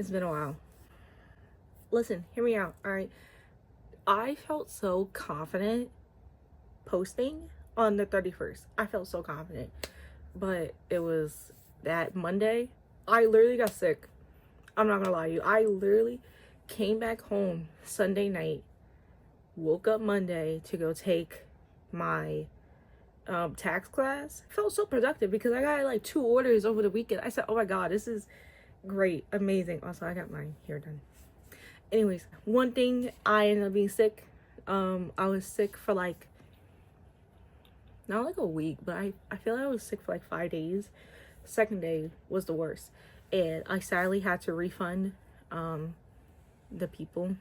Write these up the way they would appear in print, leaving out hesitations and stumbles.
It's been a while. Listen, hear me out, alright? I felt so confident posting on the 31st. I felt so confident. But it was that Monday. I literally got sick. I'm not gonna lie to you. I literally came back home Sunday night, woke up Monday to go take my tax class. Felt so productive because I got like 2 orders over the weekend. I said, oh my god, this is great, amazing. Also, I got my hair done. Anyways, one thing, I ended up being sick. I was sick for like, not like a week, but I feel like I was sick for like 5 days. Second day was the worst. And I sadly had to refund the people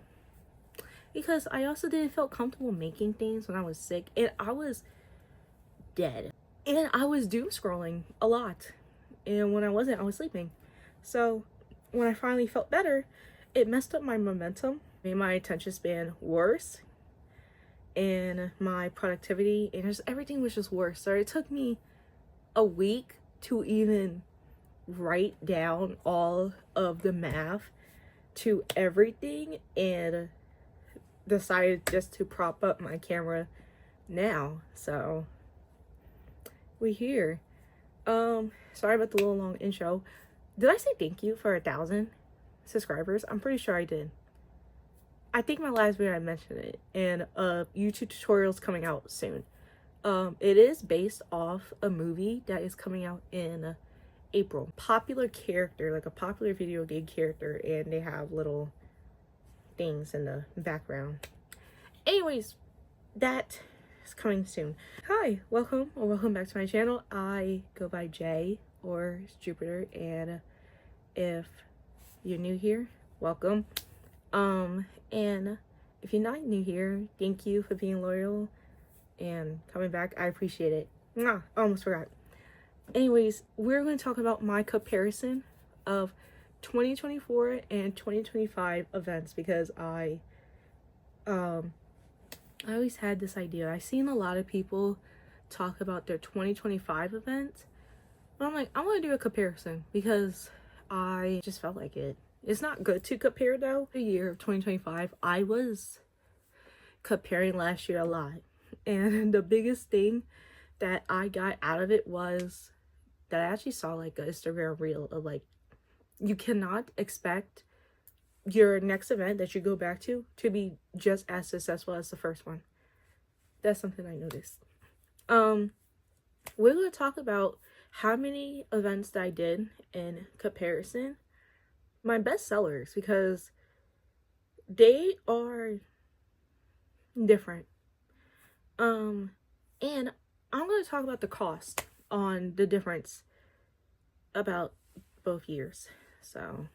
because I also didn't feel comfortable making things when I was sick, and I was dead. And I was doom scrolling a lot. And when I wasn't, I was sleeping. So when I finally felt better, it messed up my momentum, made my attention span worse, and my productivity, and just everything was just worse. So it took me a week to even write down all of the math to everything, and decided just to prop up my camera now. So we here. Sorry about the little long intro. Did I say thank you for 1,000 subscribers? I'm pretty sure I did. I think my last video I mentioned it, and YouTube tutorials coming out soon. It is based off a movie that is coming out in April. Popular character, like a popular video game character, and they have little things in the background. Anyways, that is coming soon. Hi, welcome back to my channel. I go by Jay or Jupiter, and if you're new here, welcome. And if you're not new here, thank you for being loyal and coming back. I appreciate it. Mwah, I almost forgot. Anyways, we're going to talk about my comparison of 2024 and 2025 events, because I always had this idea. I've seen a lot of people talk about their 2025 events, but I'm like, I want to do a comparison because I just felt like it. It's not good to compare though. The year of 2025, I was comparing last year a lot. And the biggest thing that I got out of it was that I actually saw like an Instagram reel of like, you cannot expect your next event that you go back to be just as successful as the first one. That's something I noticed. We're going to talk about how many events that I did in comparison. My best sellers, because they are different. And I'm going to talk about the cost on the difference about both years. So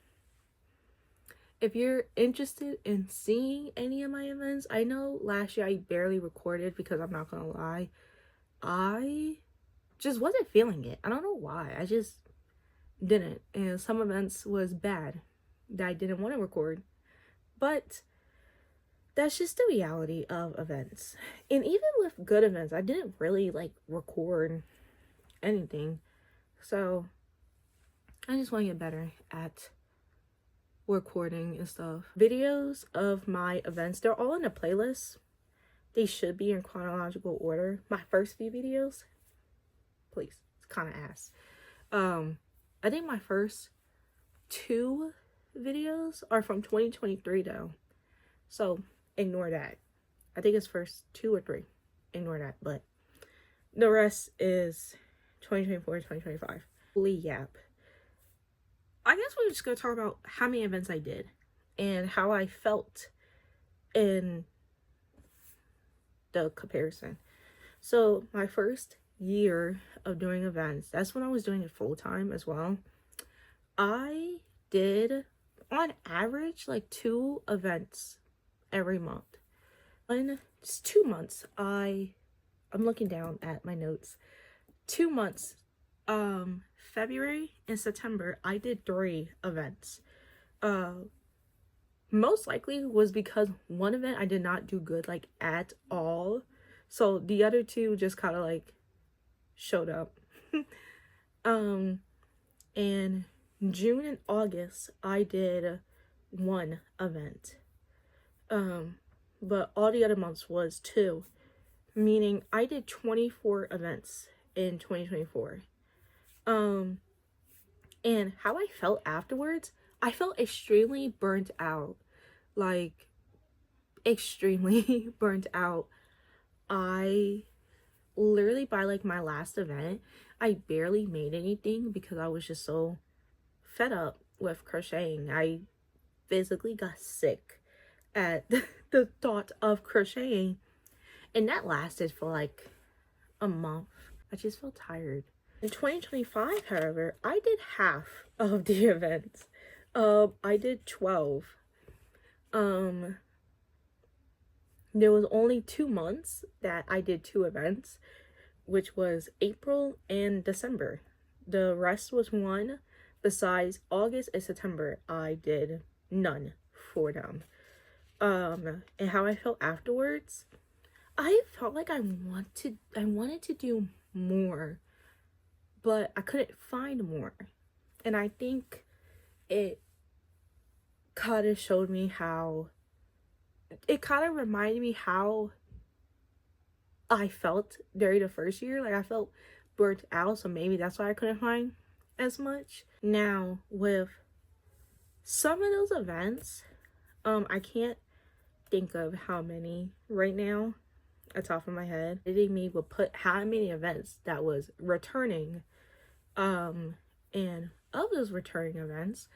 if you're interested in seeing any of my events, I know last year I barely recorded because I'm not gonna lie, I just wasn't feeling it. I don't know why. I just didn't. And some events was bad that I didn't want to record. But that's just the reality of events. And even with good events, I didn't really like record anything. So I just want to get better at recording and stuff. Videos of my events, they're all in a playlist. They should be in chronological order. My first few videos, please, it's kind of ass. I think my first 2 videos are from 2023 though, so ignore that. I think it's first 2 or 3, ignore that, but the rest is 2024 and 2025. Holy yap. I guess we're just gonna talk about how many events I did and how I felt in the comparison. So my first year of doing events, that's when I was doing it full time as well. I did on average like 2 events every month. In just 2 months, I'm looking down at my notes. 2 months, February and September, I did 3 events. Most likely was because one event I did not do good like at all, so the other 2 just kind of like showed up. And June and August, I did one event. But all the other months was two, meaning I did 24 events in 2024. And how I felt afterwards, I felt extremely burnt out. Like, extremely burnt out. I literally, by like my last event, I barely made anything because I was just so fed up with crocheting. I physically got sick at the thought of crocheting, and that lasted for like a month. I just felt tired. In 2025, however, I did half of the events. I did 12. There was only 2 months that I did 2 events, which was April and December. The rest was one. Besides August and September, I did none for them. And how I felt afterwards, I felt like I wanted to do more, but I couldn't find more. And I think it kind of showed me how, it kind of reminded me how I felt during the first year. Like, I felt burnt out, so maybe that's why I couldn't find as much. Now, with some of those events, I can't think of how many right now at the top of my head. Editing me would put how many events that was returning. And of those returning events,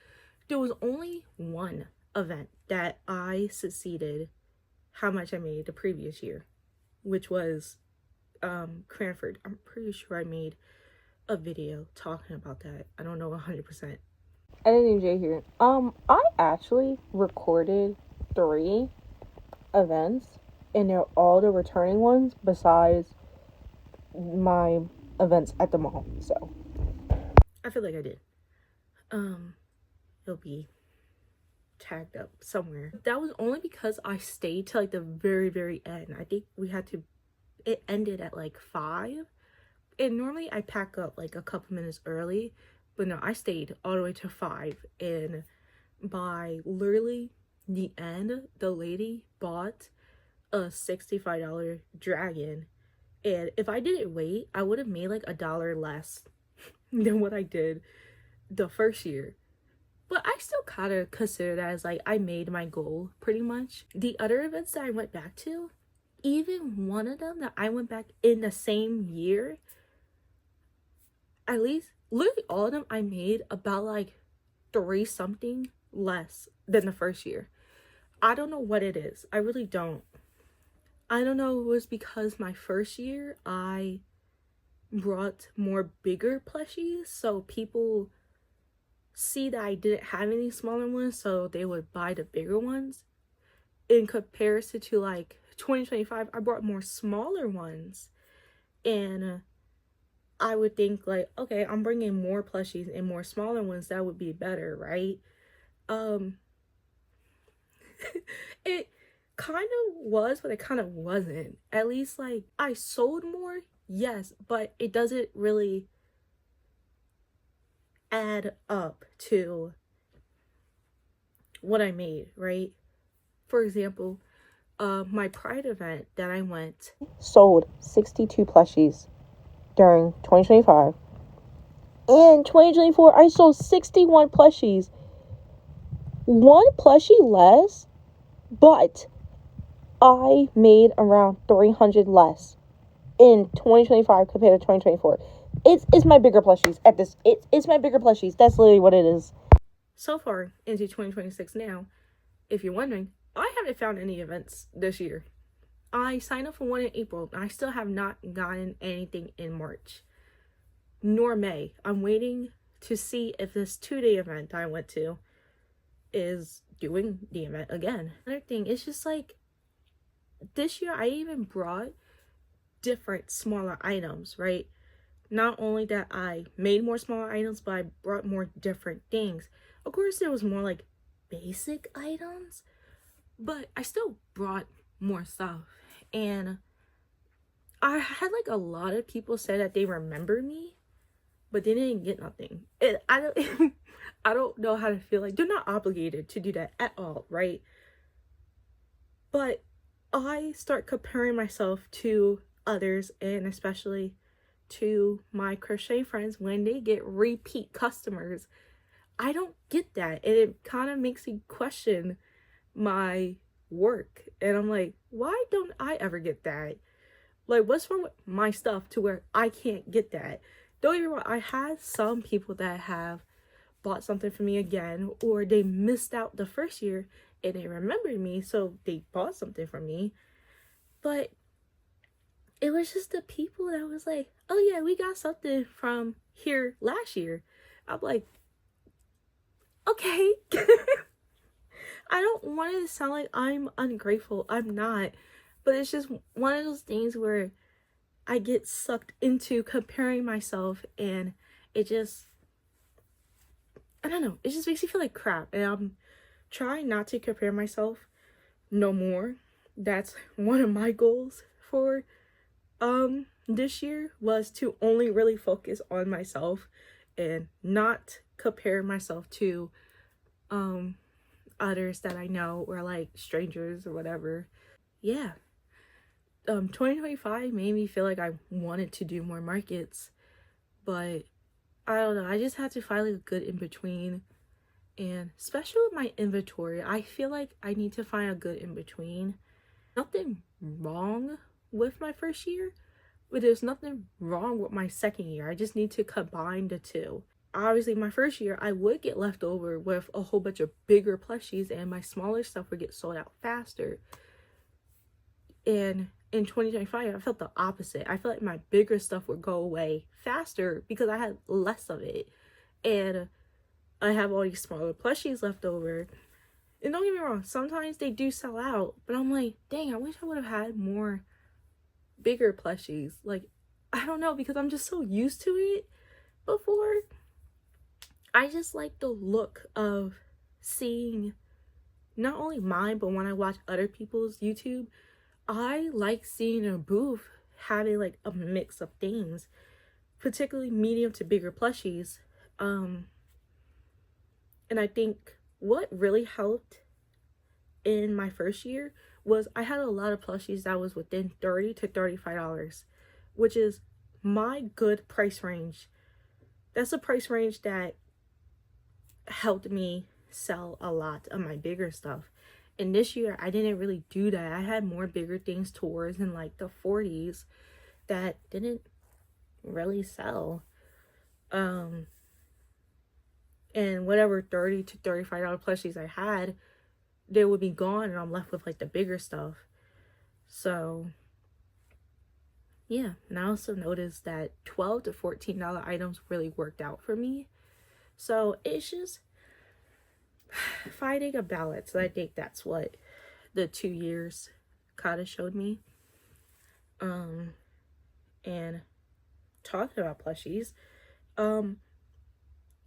there was only one event that I succeeded how much I made the previous year, which was Cranford. I'm pretty sure I made a video talking about that. I don't know 100%. Editing J here. I actually recorded 3 events, and they're all the returning ones besides my events at the mall. So I feel like I did. It'll be tagged up somewhere. That was only because I stayed till like the very, very end. I think it ended at like 5. And normally I pack up like a couple minutes early, but no, I stayed all the way to 5. And by literally the end, the lady bought a $65 dragon. And if I didn't wait, I would have made like $1 less than what I did the first year. But I still kind of consider that as like I made my goal pretty much. The other events that I went back to, even one of them that I went back in the same year, at least literally all of them, I made about like 3 something less than the first year. I don't know what it is. I really don't. I don't know if it was because my first year I brought more bigger plushies, so people see that I didn't have any smaller ones, so they would buy the bigger ones. In comparison to like 2025, I brought more smaller ones, and I would think like, okay, I'm bringing more plushies and more smaller ones, that would be better, right? It kind of was, but it kind of wasn't. At least like I sold more, yes, but it doesn't really add up to what I made, right? For example, my Pride event that I went, sold 62 plushies during 2025. In 2024, I sold 61 plushies. 1 plushie less, but I made around 300 less in 2025 compared to 2024. It's my bigger plushies at this. It's my bigger plushies. That's literally what it is. So far into 2026 now, if you're wondering, I haven't found any events this year. I signed up for one in April, and I still have not gotten anything in March, nor May. I'm waiting to see if this 2-day event I went to is doing the event again. Another thing, it's just like, this year I even brought different smaller items, right? Not only that I made more smaller items, but I brought more different things. Of course, there was more like basic items, but I still brought more stuff. And I had like a lot of people say that they remember me, but they didn't get nothing. I I don't know how to feel. Like, they're not obligated to do that at all, right? But I start comparing myself to others, and especially to my crochet friends when they get repeat customers. I don't get that, and it kind of makes me question my work. And I'm like, why don't I ever get that? Like, what's wrong with my stuff to where I can't get that? Don't get me wrong, I had some people that have bought something for me again, or they missed out the first year and they remembered me, so they bought something from me. But it was just the people that was like, oh yeah, we got something from here last year. I'm like, okay. I don't want it to sound like I'm ungrateful. I'm not. But it's just one of those things where I get sucked into comparing myself, and it just, I don't know, it just makes me feel like crap. And I'm trying not to compare myself no more. That's one of my goals for this year, was to only really focus on myself and not compare myself to others that I know, or like strangers or whatever. Yeah. 2025 made me feel like I wanted to do more markets, but I don't know, I just had to find like a good in between. And especially with my inventory, I feel like I need to find a good in between. Nothing wrong with my first year, but there's nothing wrong with my second year. I just need to combine the two. Obviously, my first year, I would get left over with a whole bunch of bigger plushies, and my smaller stuff would get sold out faster. And in 2025, I felt the opposite. I felt like my bigger stuff would go away faster because I had less of it. And I have all these smaller plushies left over. And don't get me wrong, sometimes they do sell out, but I'm like, dang, I wish I would have had more bigger plushies. Like, I don't know, because I'm just so used to it before. I just like the look of seeing not only mine, but when I watch other people's YouTube, I like seeing a booth having like a mix of things, particularly medium to bigger plushies. And I think what really helped in my first year was I had a lot of plushies that was within $30 to $35, which is my good price range. That's a price range that helped me sell a lot of my bigger stuff. And this year I didn't really do that. I had more bigger things towards in like the 40s that didn't really sell. And whatever $30 to $35 plushies I had, they would be gone, and I'm left with like the bigger stuff. So yeah, and I also noticed that $12 to $14 items really worked out for me. So it's just finding a balance. I think that's what the 2 years kind of showed me. And talking about plushies, I'm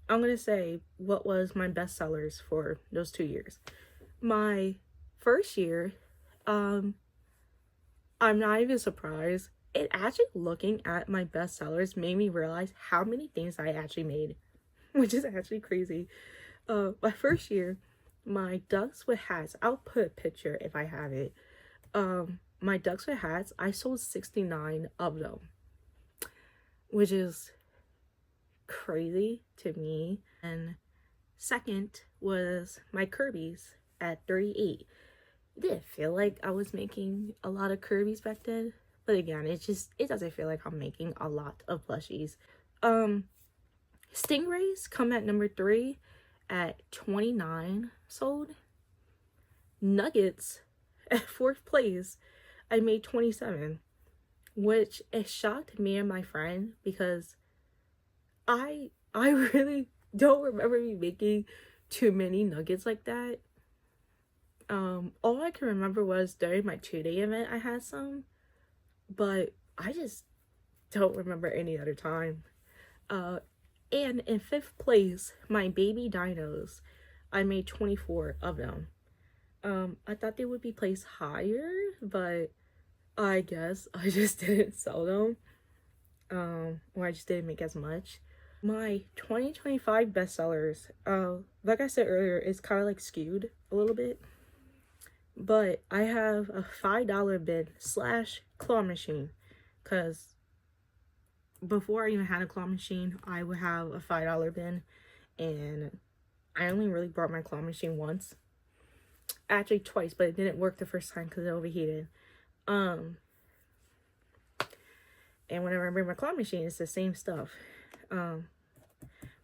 gonna say what was my best sellers for those 2 years. My first year, I'm not even surprised. It actually, looking at my best sellers, made me realize how many things I actually made, which is actually crazy. My first year, my ducks with hats, I'll put a picture if I have it. My ducks with hats, I sold 69 of them, which is crazy to me. And second was my Kirby's at 38. It didn't feel like I was making a lot of Kirby's back then, but again, it doesn't feel like I'm making a lot of plushies. Stingrays come at number 3 at 29 sold. Nuggets at 4th place, I made 27, which it shocked me and my friend because I really don't remember me making too many nuggets like that. All I can remember was during my 2-day event I had some, but I just don't remember any other time. And in 5th place, my baby dinos, I made 24 of them. I thought they would be placed higher, but I guess I just didn't sell them. Or I just didn't make as much. My 2025 bestsellers, like I said earlier, it's kind of like skewed a little bit. But I have a $5 bin slash claw machine. Because before I even had a claw machine, I would have a $5 bin. And I only really brought my claw machine once. Actually twice, but it didn't work the first time because it overheated. And whenever I bring my claw machine, it's the same stuff.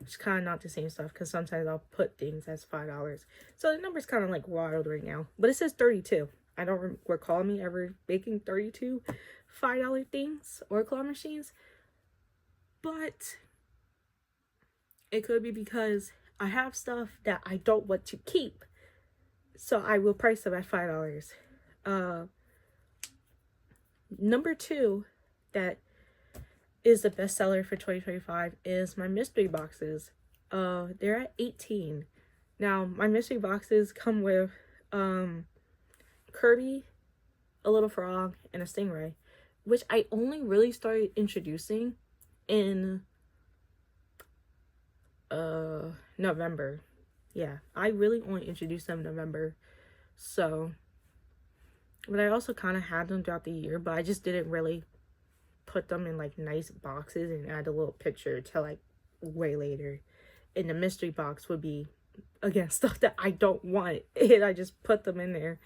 It's kind of not the same stuff because sometimes I'll put things as $5. So the number's kind of like wild right now. But it says 32. I don't recall me ever making 32 $5 things or claw machines. But it could be because I have stuff that I don't want to keep. So I will price them at $5. Number 2 that is the bestseller for 2025 is my mystery boxes. They're at 18. Now, my mystery boxes come with Kirby, a little frog, and a stingray, which I only really started introducing in November. Yeah, I really only introduced them in November. So, but I also kind of had them throughout the year, but I just didn't really put them in like nice boxes and add a little picture till like way later. And the mystery box would be, again, stuff that I don't want, and I just put them in there.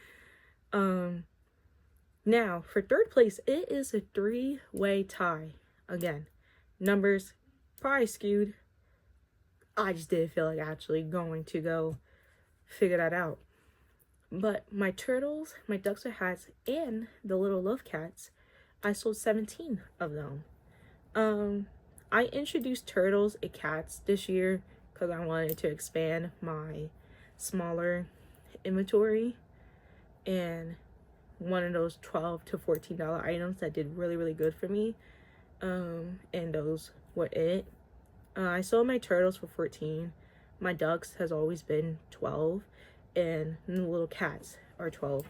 Now for third place, it is a 3-way tie. Again, numbers probably skewed. I just didn't feel like actually going to go figure that out. But my turtles, my ducks with hats, and the little love cats, I sold 17 of them. I introduced turtles and cats this year because I wanted to expand my smaller inventory, and one of those $12 to $14 items that did really, really good for me, and those were it. I sold my turtles for 14. My ducks has always been 12, and the little cats are 12.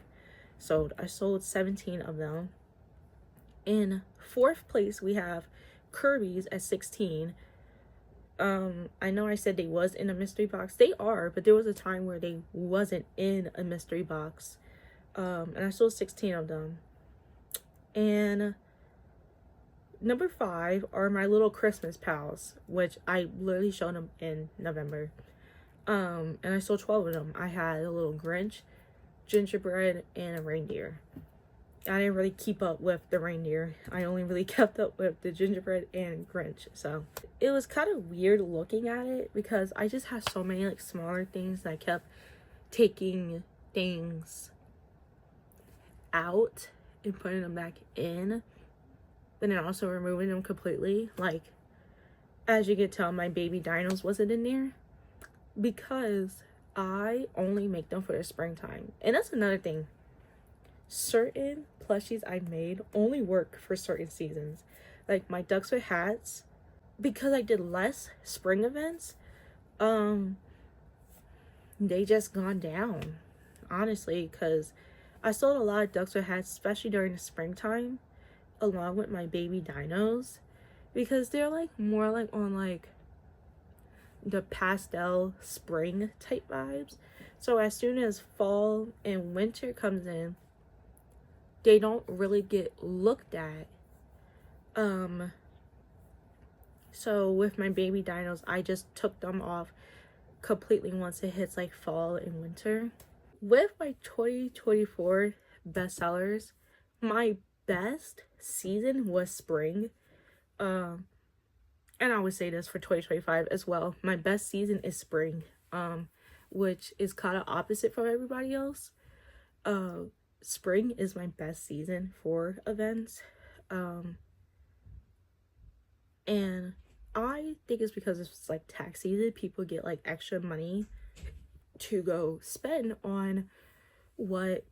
So I sold 17 of them. In fourth place, we have Kirby's at 16. I know I said they was in a mystery box. They are, but there was a time where they wasn't in a mystery box. And I sold 16 of them. And number 5 are my little Christmas pals, which I literally showed them in November. And I sold 12 of them. I had a little Grinch, gingerbread, and a reindeer. I didn't really keep up with the reindeer. I only really kept up with the gingerbread and Grinch. So it was kind of weird looking at it because I just had so many like smaller things that I kept taking things out and putting them back in, but then also removing them completely. Like, as you can tell, my baby dinos wasn't in there because I only make them for the springtime. And that's another thing. Certain plushies I made only work for certain seasons. Like my ducks with hats, because I did less spring events, they just gone down, honestly, because I sold a lot of ducks with hats, especially during the springtime, along with my baby dinos, because they're like more like on like the pastel spring type vibes. So as soon as fall and winter comes in, they don't really get looked at. So with my baby dinos, I just took them off completely once it hits like fall and winter. With my 2024 bestsellers, my best season was spring. And I would say this for 2025 as well. My best season is spring, which is kind of opposite from everybody else. Spring is my best season for events. And I think it's because it's like tax season. People get like extra money to go spend on what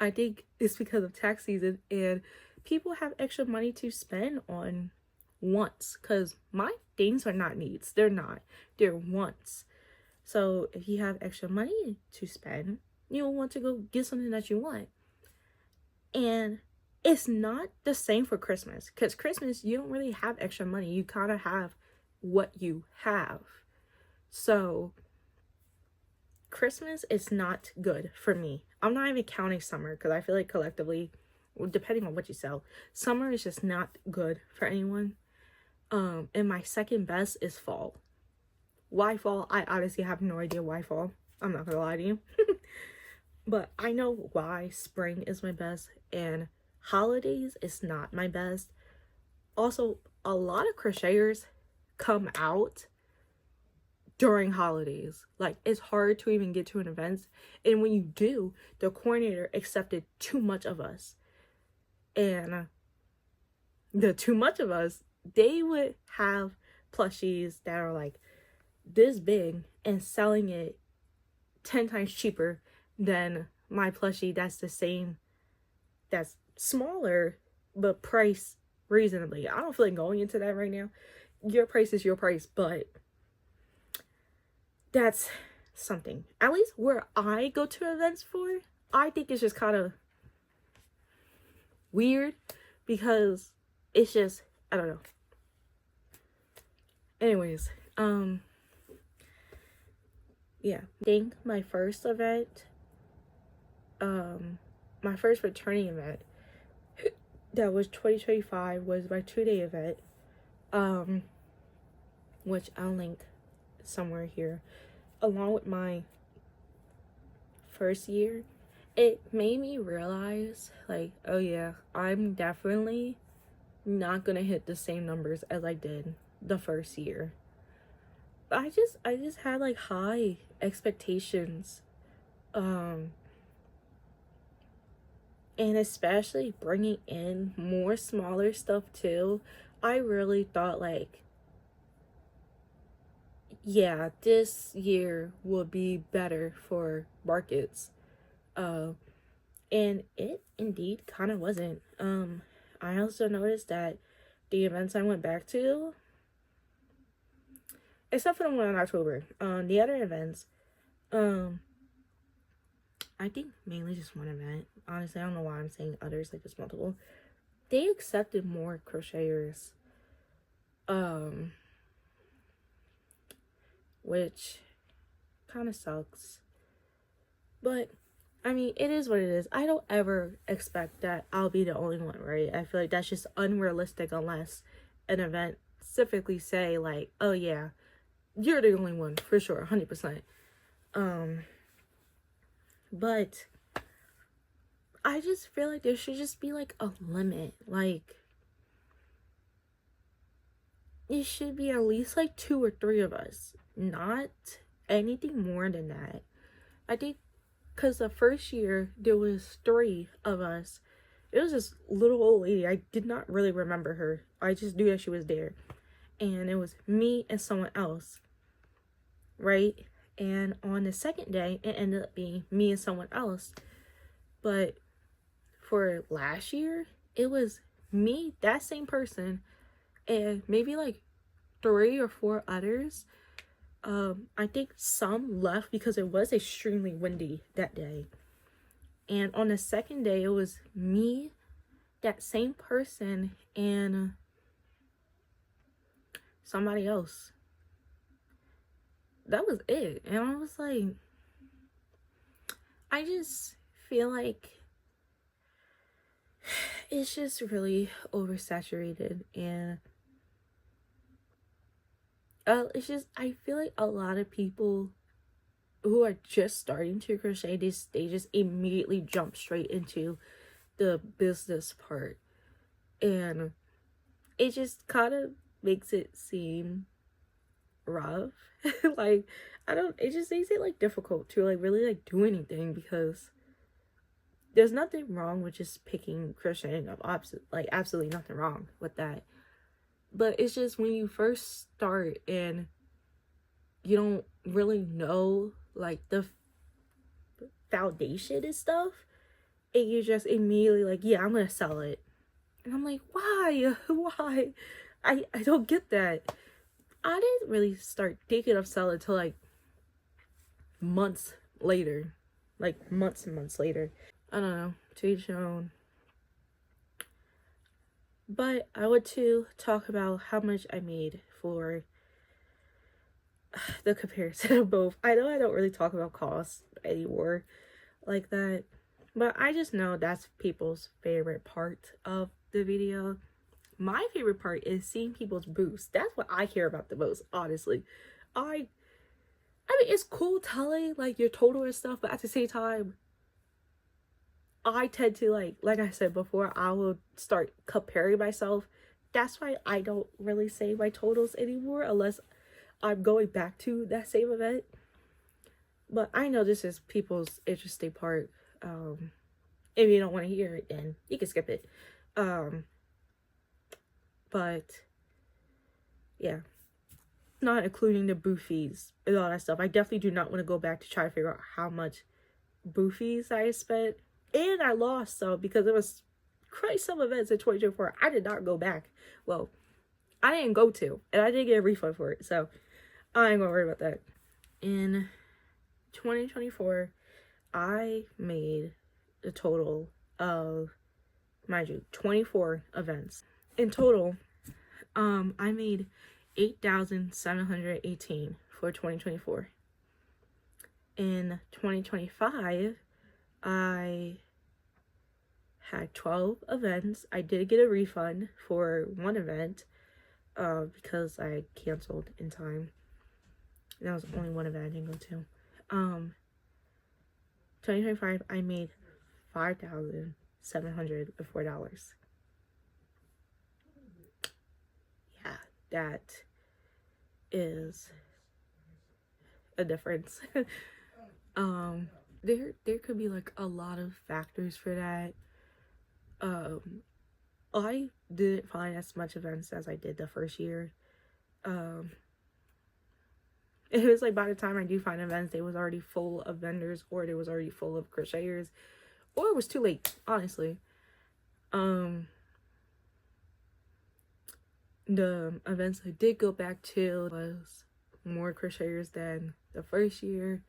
I think it's because of tax season, and people have extra money to spend on wants, because my things are not needs. They're not. They're wants. So if you have extra money to spend, you'll want to go get something that you want. And it's not the same for Christmas, because Christmas, you don't really have extra money. You kind of have what you have. So Christmas is not good for me. I'm not even counting summer, because I feel like collectively, depending on what you sell, summer is just not good for anyone. And my second best is fall. Why fall? I honestly have no idea why fall. I'm not gonna lie to you. But I know why spring is my best and holidays is not my best. Also, a lot of crocheters come out during holidays. Like, it's hard to even get to an event. And when you do, the coordinator accepted too much of us. And the too much of us, they would have plushies that are like this big and selling it 10 times cheaper than my plushie that's the same, that's smaller, but priced reasonably. I don't feel like going into that right now. Your price is your price, but that's something. At least where I go to events for, I think it's just kind of weird because it's just, I don't know. Anyways, yeah, I think my first event, my first returning event that was 2025 was my 2-day event, which I'll link somewhere here, along with my first year. It made me realize, like, oh yeah, I'm definitely not gonna hit the same numbers as I did the first year. I just had like high expectations, and especially bringing in more smaller stuff too. I really thought like, yeah, this year will be better for markets, and it indeed kind of wasn't. I also noticed that the events I went back to, except for the one in October, the other events, I think mainly just one event. Honestly, I don't know why I'm saying others, like it's multiple. They accepted more crocheters, which kind of sucks. But I mean, it is what it is. I don't ever expect that I'll be the only one, right? I feel like that's just unrealistic unless an event specifically say like, oh yeah, you're the only one for sure, 100%. But I just feel like there should just be like a limit. Like, it should be at least like 2 or 3 of us, not anything more than that. I think because the first year there was 3 of us. It was this little old lady. I did not really remember her. I just knew that she was there. And it was me and someone else, right? And on the second day, it ended up being me and someone else. But for last year, it was me, that same person, and maybe like 3 or 4 others. I think some left because it was extremely windy that day. And on the second day, it was me, that same person, and somebody else. That was it. And I was like, I just feel like it's just really oversaturated, and it's just, I feel like a lot of people who are just starting to crochet, they just immediately jump straight into the business part, and it just kind of makes it seem rough. Like, it just makes it like difficult to like really like do anything, because there's nothing wrong with just picking crocheting up, like absolutely nothing wrong with that. But it's just when you first start and you don't really know like the foundation and stuff, and you just immediately like, yeah, I'm gonna sell it. And I'm like, why? Why? I don't get that. I didn't really start thinking of selling until like months later. Like months and months later. I don't know. To each their own. But I want to talk about how much I made for the comparison of both. I know I don't really talk about costs anymore like that, but I just know that's people's favorite part of the video. My favorite part is seeing people's boosts. That's what I care about the most, honestly. I mean, it's cool telling like your total and stuff, but at the same time, I tend to like I said before, I will start comparing myself. That's why I don't really say my totals anymore unless I'm going back to that same event. But I know this is people's interesting part. If you don't want to hear it, then you can skip it. But yeah, not including the booth fees and all that stuff. I definitely do not want to go back to try to figure out how much booth fees I spent. And I lost, so because it was quite some events in 2024, I did not go back. Well, I didn't go to, and I didn't get a refund for it, so I ain't gonna worry about that. In 2024, I made a total of, mind you, 24 events. In total, I made 8,718 for 2024. In 2025, I had 12 events. I did get a refund for one event because I canceled in time. That was only one event I didn't go to. 2025, I made $5,704. Yeah, that is a difference. There could be like a lot of factors for that. I didn't find as much events as I did the first year. It was like by the time I do find events, they was already full of vendors, or they was already full of crocheters, or it was too late, honestly. The events I did go back to was more crocheters than the first year.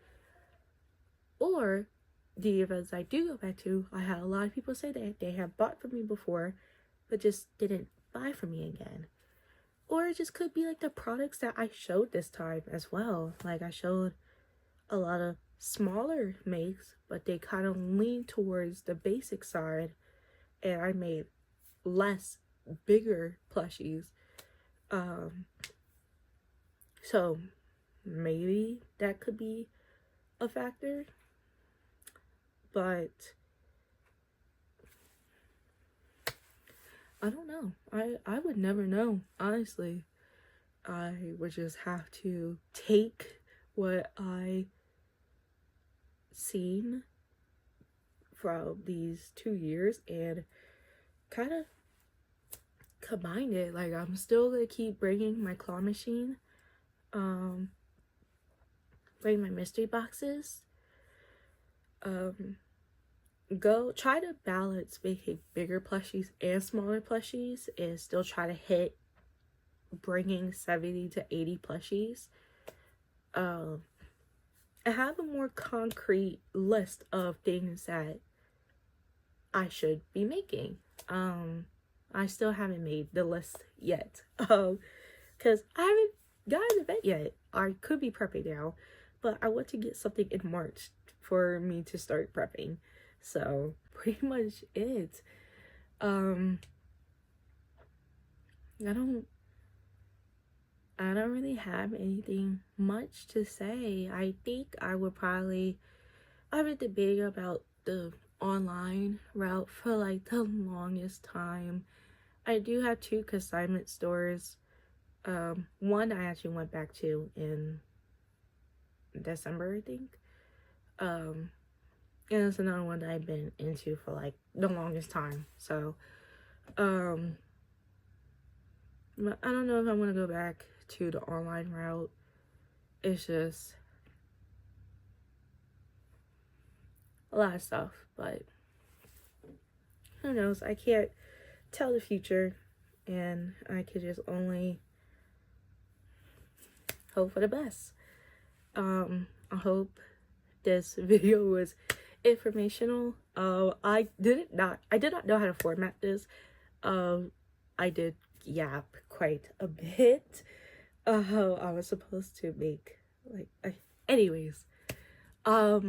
Or the events I do go back to, I had a lot of people say that they have bought from me before, but just didn't buy from me again. Or it just could be like the products that I showed this time as well. Like I showed a lot of smaller makes, but they kind of lean towards the basic side. And I made less bigger plushies. So maybe that could be a factor. But I don't know. I would never know, honestly. I would just have to take what I seen from these 2 years and kind of combine it. Like I'm still gonna keep bringing my claw machine, bring my mystery boxes, go try to balance making bigger plushies and smaller plushies, and still try to hit bringing 70 to 80 plushies. I have a more concrete list of things that I should be making. I still haven't made the list yet, because I haven't got an event yet. I could be prepping now, but I want to get something in March for me to start prepping. So pretty much it. I don't really have anything much to say. I think I would probably, I've been debating about the online route for like the longest time. I do have 2 consignment stores. One I actually went back to in December, I think. And it's another one that I've been into for like the longest time. So, but I don't know if I want to go back to the online route. It's just a lot of stuff, but who knows? I can't tell the future, and I could just only hope for the best. I hope this video was informational. I did not know how to format this. I I did yap quite a bit. I was supposed to make anyways. I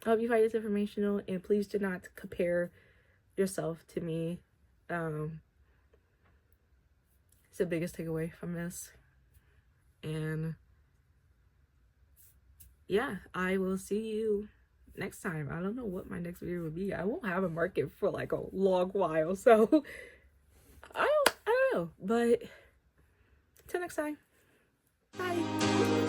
hope you find this informational, and please do not compare yourself to me. It's the biggest takeaway from this. And yeah, I will see you next time. I don't know what my next video will be. I won't have a market for like a long while, so I don't know. But till next time, bye.